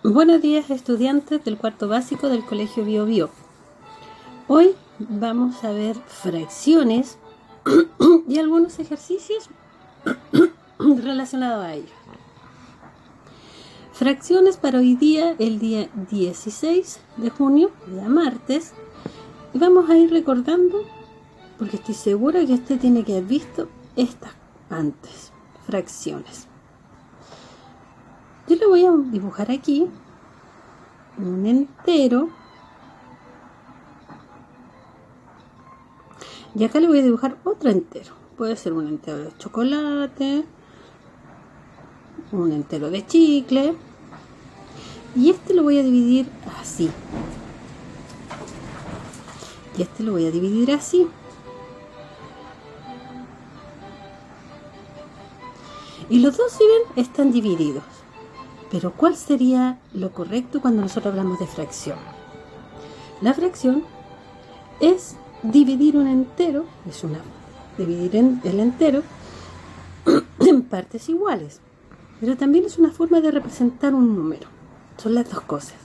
Buenos días, estudiantes del cuarto básico del Colegio Bio Bio. Hoy vamos a ver fracciones y algunos ejercicios relacionados a ello. Fracciones para hoy día, el día 16 de junio, día martes. Y vamos a ir recordando, porque estoy segura que usted tiene que haber visto estas antes. Fracciones. Yo le voy a dibujar aquí un entero. Y acá le voy a dibujar otro entero. Puede ser un entero de chocolate, un entero de chicle. Y este lo voy a dividir así. Y este lo voy a dividir así. Y los dos, si ven, están divididos. Pero ¿cuál sería lo correcto cuando nosotros hablamos de fracción? La fracción es dividir un entero, dividir el entero en partes iguales. Pero también es una forma de representar un número. Son las dos cosas.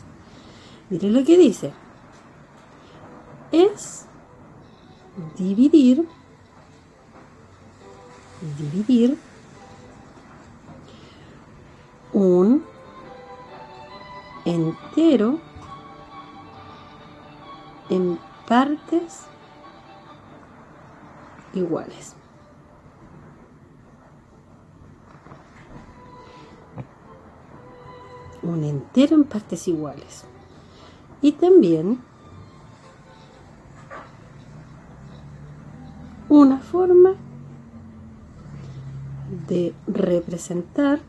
Miren lo que dice. Es dividir un entero en partes iguales. Un entero en partes iguales. Y también una forma de representar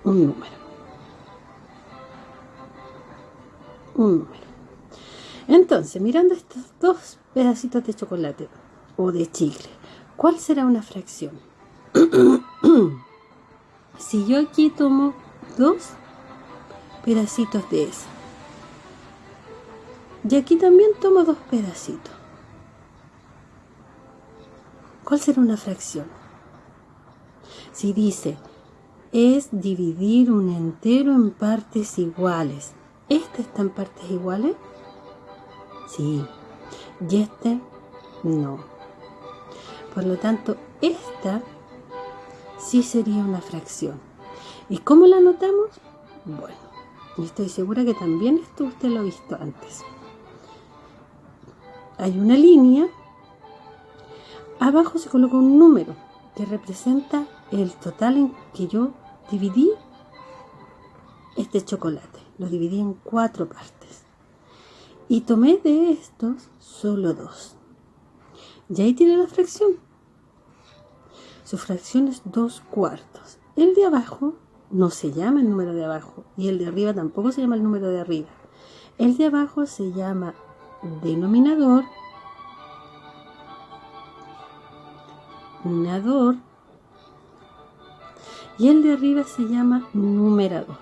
un número. Entonces, mirando estos dos pedacitos de chocolate o de chicle, ¿cuál será una fracción? Si yo aquí tomo dos pedacitos de esa, y aquí también tomo dos pedacitos, ¿cuál será una fracción? Si dice, es dividir un entero en partes iguales, ¿este está en partes iguales? Sí. Y este no. Por lo tanto, esta sí sería una fracción. ¿Y cómo la anotamos? Bueno, estoy segura que también esto usted lo ha visto antes. Hay una línea, abajo se coloca un número que representa el total en que yo dividí este chocolate. Lo dividí en 4 partes. Y tomé de estos solo 2. Y ahí tiene la fracción. Su fracción es 2/4. El de abajo no se llama el número de abajo. Y el de arriba tampoco se llama el número de arriba. El de abajo se llama denominador. Y el de arriba se llama numerador.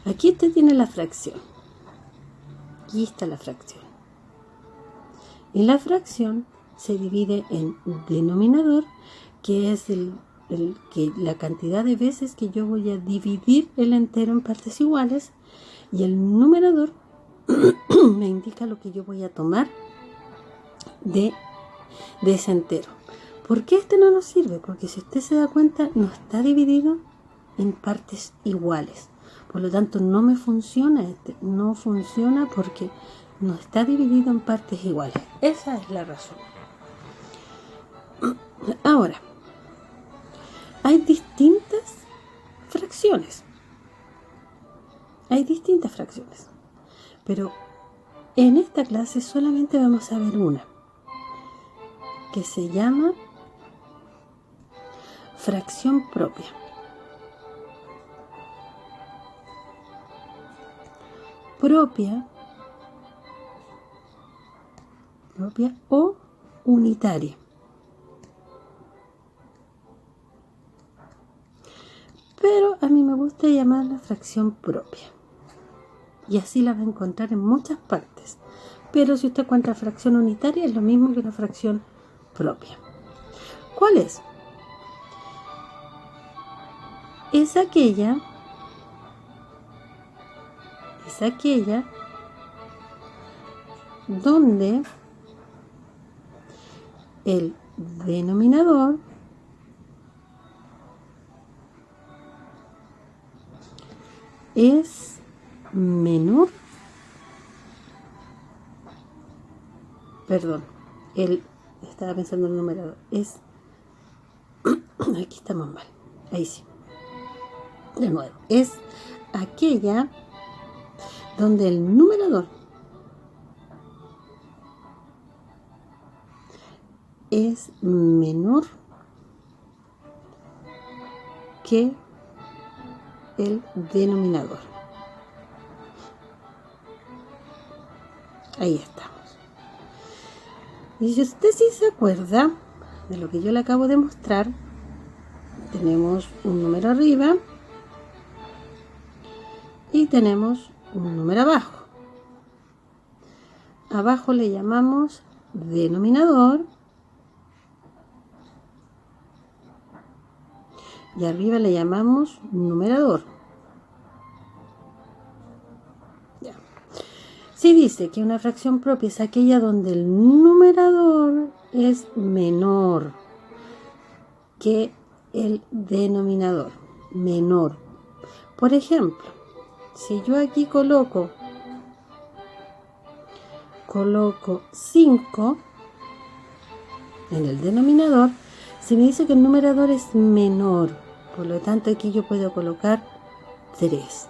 Aquí usted tiene la fracción. Aquí está la fracción. Y la fracción se divide en denominador, que es la cantidad de veces que yo voy a dividir el entero en partes iguales, y el numerador me indica lo que yo voy a tomar de ese entero. ¿Por qué este no nos sirve? Porque si usted se da cuenta, no está dividido en partes iguales. Por lo tanto, no me funciona este. No funciona porque no está dividido en partes iguales. Esa es la razón. Ahora, hay distintas fracciones. Pero en esta clase solamente vamos a ver una, que se llama fracción propia. Propia o unitaria. Pero a mí me gusta llamarla fracción propia. Y así la va a encontrar en muchas partes. Pero si usted encuentra fracción unitaria, es lo mismo que una fracción propia. ¿Cuál es? Es aquella donde el denominador es menor, perdón, estaba pensando en el numerador, aquí estamos mal, ahí sí, de nuevo, es aquella donde el numerador es menor que el denominador. Ahí estamos. Y si usted sí se acuerda de lo que yo le acabo de mostrar, tenemos un número arriba y tenemos un número abajo. Abajo le llamamos denominador y arriba le llamamos numerador. Ya. Si dice que una fracción propia es aquella donde el numerador es menor que el denominador, menor. Por ejemplo, si yo aquí coloco 5 en el denominador, se me dice que el numerador es menor, por lo tanto aquí yo puedo colocar 3.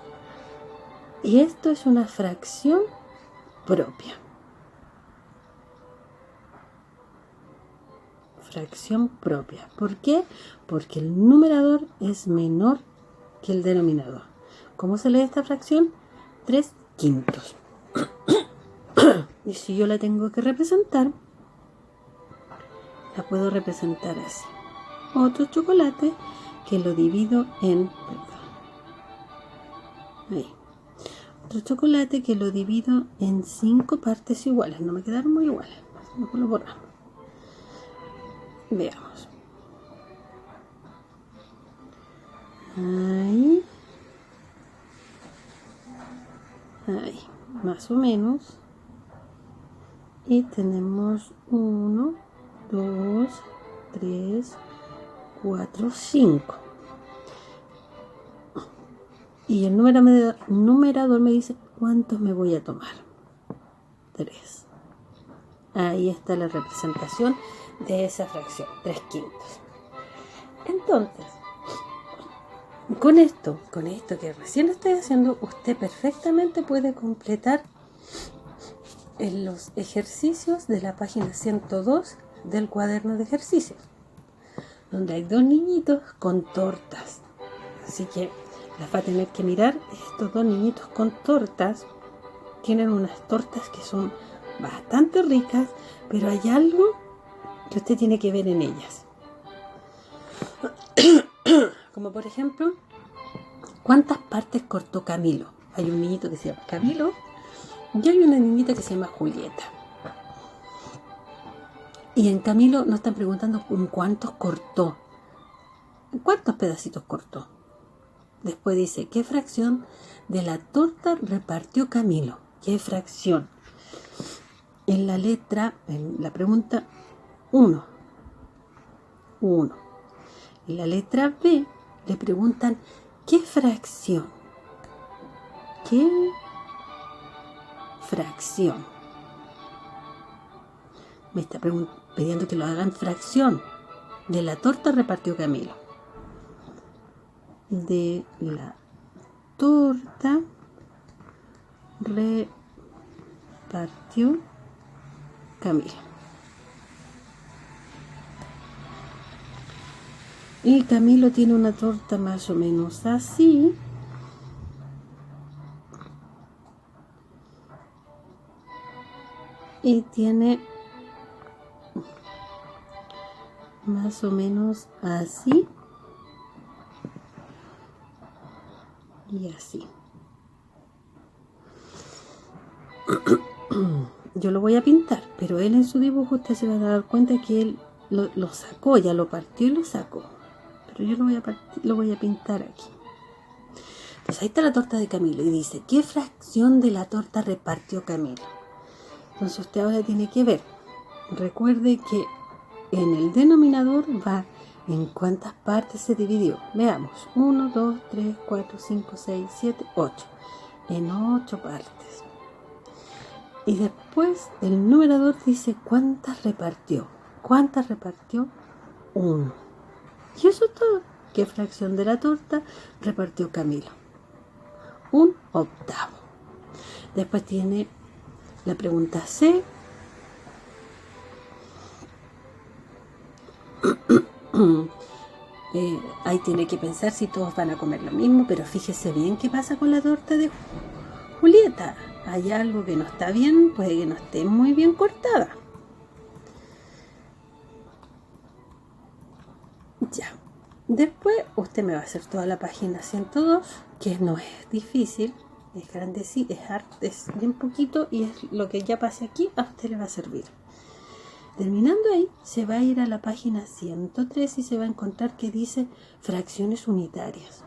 Y esto es una fracción propia. Fracción propia. ¿Por qué? Porque el numerador es menor que el denominador. ¿Cómo se lee esta fracción? 3/5. Y si yo la tengo que representar, la puedo representar así. Otro chocolate que lo divido en... Ahí. Otro chocolate que lo divido en 5 partes iguales. No me quedaron muy iguales. Mejor lo borramos. Veamos. Ahí. Ahí. Más o menos. Y tenemos 1, 2, 3, 4, 5. Y el numerador me dice cuántos me voy a tomar. 3. Ahí está la representación de esa fracción, 3/5. Entonces, con esto que recién estoy haciendo, usted perfectamente puede completar en los ejercicios de la página 102 del cuaderno de ejercicios, donde hay 2 niñitos con tortas. Así que las va a tener que mirar. Estos 2 niñitos con tortas tienen unas tortas que son bastante ricas, pero hay algo que usted tiene que ver en ellas. Como por ejemplo, ¿cuántas partes cortó Camilo? Hay un niñito que se llama Camilo y hay una niñita que se llama Julieta. Y en Camilo nos están preguntando cuántos cortó. ¿Cuántos pedacitos cortó? Después dice, ¿qué fracción de la torta repartió Camilo? ¿Qué fracción? En la pregunta 1. En la letra B le preguntan, ¿qué fracción? ¿Qué fracción? Me está pidiendo que lo hagan fracción. De la torta repartió Camilo. De la torta repartió Camilo. Y Camilo tiene una torta más o menos así. Y tiene más o menos así y así. Yo lo voy a pintar, pero él en su dibujo usted se va a dar cuenta que él lo sacó, ya lo partió y lo sacó. Pero yo lo voy a pintar aquí. Entonces ahí está la torta de Camilo y dice, ¿qué fracción de la torta repartió Camilo? Entonces usted ahora tiene que ver. Recuerde que en el denominador va en cuántas partes se dividió. Veamos, 1, 2, 3, 4, 5, 6, 7, 8. En 8 partes. Y después el numerador dice cuántas repartió. ¿Cuántas repartió? 1. Y eso es todo. ¿Qué fracción de la torta repartió Camilo? 1/8. Después tiene la pregunta C. Ahí tiene que pensar si todos van a comer lo mismo, pero fíjese bien qué pasa con la torta de Julieta. Hay algo que no está bien, puede que no esté muy bien cortada. Ya. Después usted me va a hacer toda la página 102, que no es difícil, es grandecito, es bien poquito y es lo que ya pase aquí, a usted le va a servir. Terminando ahí, se va a ir a la página 103 y se va a encontrar que dice fracciones unitarias.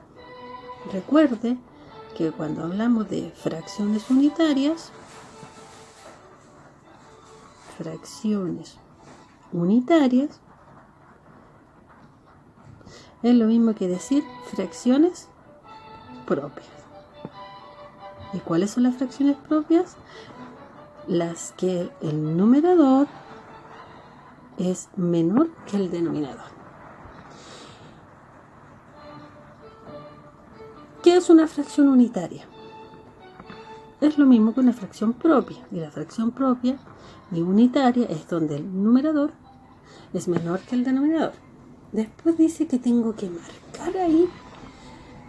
Recuerde que cuando hablamos de fracciones unitarias es lo mismo que decir fracciones propias. ¿Y cuáles son las fracciones propias? Las que el numerador es menor que el denominador. ¿Qué es una fracción unitaria? Es lo mismo que una fracción propia. Y la fracción propia y unitaria es donde el numerador es menor que el denominador. Después dice que tengo que marcar ahí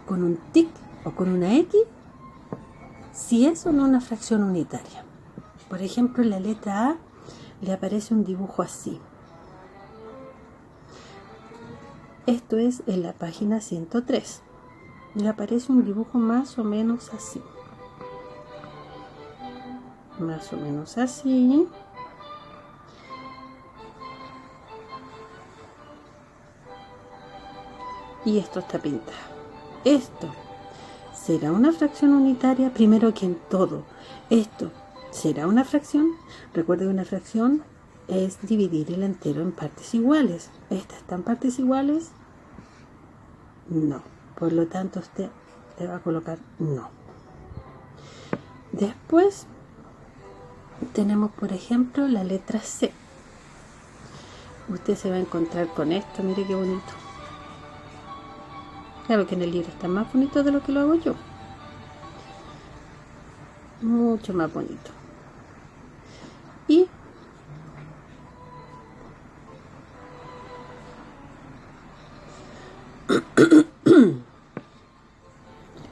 con un tic o con una X si es o no una fracción unitaria. Por ejemplo, en la letra A le aparece un dibujo así. Esto es en la página 103. Le aparece un dibujo más o menos así. Más o menos así. Y esto está pintado. Esto será una fracción unitaria primero que en todo. Esto será una fracción. Recuerde que una fracción es dividir el entero en partes iguales. ¿Esta está en partes iguales? No. Por lo tanto, usted le va a colocar no. Después tenemos, por ejemplo, la letra C. Usted se va a encontrar con esto. Mire qué bonito. Claro que en el libro está más bonito de lo que lo hago yo. Mucho más bonito. Y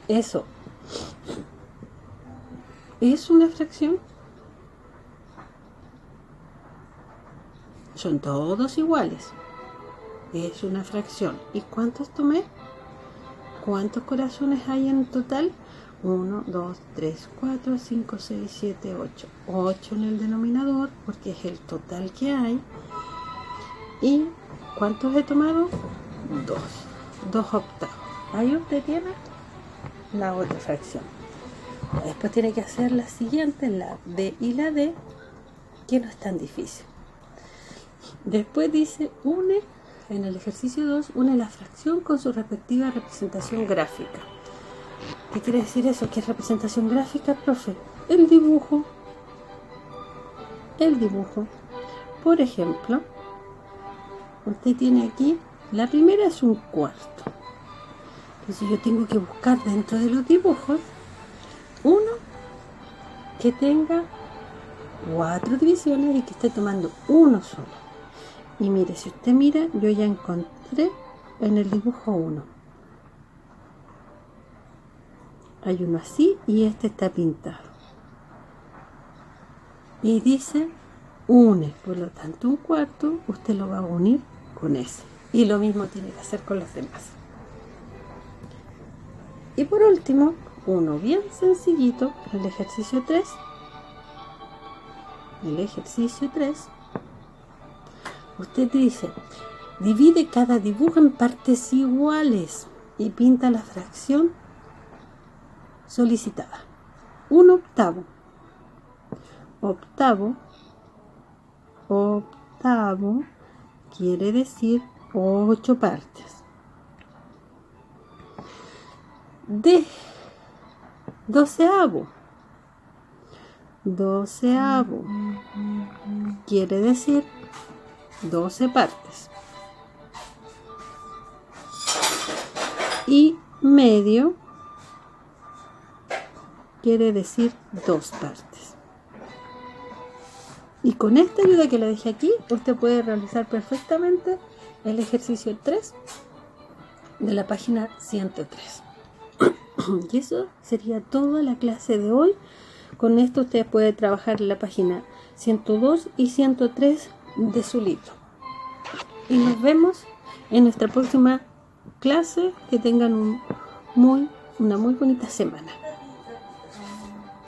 eso es una fracción. Son todos iguales. Es una fracción. ¿Y cuántos tomé? ¿Cuántos corazones hay en total? 1, 2, 3, 4, 5, 6, 7, 8. 8 en el denominador, porque es el total que hay. ¿Y cuántos he tomado? 2. 2/8. Ahí usted tiene la otra fracción. Después tiene que hacer la siguiente, la B y la D, que no es tan difícil. Después dice, en el ejercicio 2, une la fracción con su respectiva representación gráfica. ¿Qué quiere decir eso? ¿Qué es representación gráfica, profe? El dibujo. Por ejemplo, usted tiene aquí, la primera es 1/4. Entonces yo tengo que buscar dentro de los dibujos uno que tenga 4 divisiones y que esté tomando uno solo. Y mire, si usted mira, yo ya encontré en el dibujo 1. Hay uno así y este está pintado. Y dice une, por lo tanto 1/4 usted lo va a unir con ese. Y lo mismo tiene que hacer con los demás. Y por último, uno bien sencillito, el ejercicio 3. usted dice, divide cada dibujo en partes iguales y pinta la fracción solicitada. 1/8. Octavo quiere decir 8 partes. De 12avo quiere decir 12 partes. Y medio quiere decir 2 partes. Y con esta ayuda que le dejé aquí, usted puede realizar perfectamente el ejercicio 3 de la página 103. Y eso sería toda la clase de hoy. Con esto usted puede trabajar en la página 102 y 103 de su libro. Y nos vemos en nuestra próxima clase. Que tengan una muy bonita semana.